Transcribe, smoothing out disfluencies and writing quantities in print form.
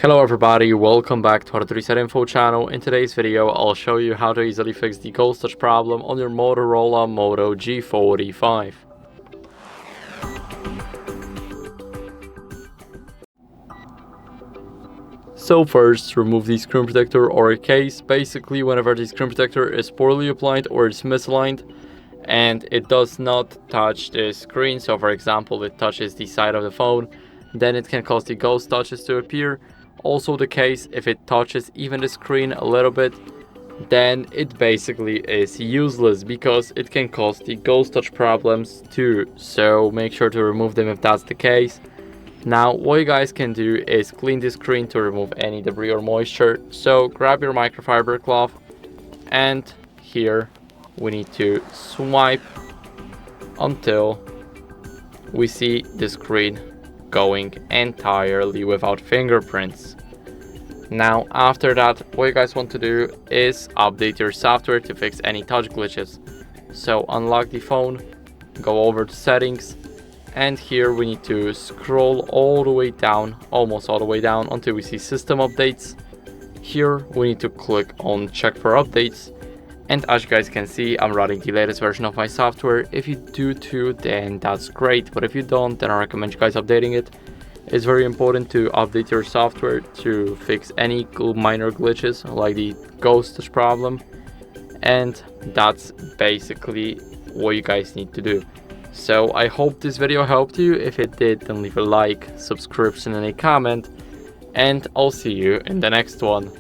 Hello everybody, welcome back to HardReset.Info channel. In today's video, I'll show you how to easily fix the ghost touch problem on your Motorola Moto G45. So first, remove the screen protector or case. Basically, whenever the screen protector is poorly applied or it's misaligned and it does not touch the screen, so for example it touches the side of the phone, then it can cause the ghost touches to appear. Also the case, if it touches even the screen a little bit, then it basically is useless because it can cause the ghost touch problems too. So make sure to remove them if that's the case. Now what you guys can do is clean the screen to remove any debris or moisture. So grab your microfiber cloth and here we need to swipe until we see the screen going entirely without fingerprints. Now after that, what you guys want to do is update your software to fix any touch glitches. So unlock the phone, go over to settings, and here we need to scroll all the way down, almost all the way down, until we see system updates. Here we need to click on check for updates, and as you guys can see, I'm running the latest version of my software. If you do too, then that's great, but if you don't, then I recommend you guys updating it. It's very important to update your software to fix any minor glitches like the ghost touch problem, and that's basically what you guys need to do. So I hope this video helped you. If it did, then leave a like, subscription and a comment, and I'll see you in the next one.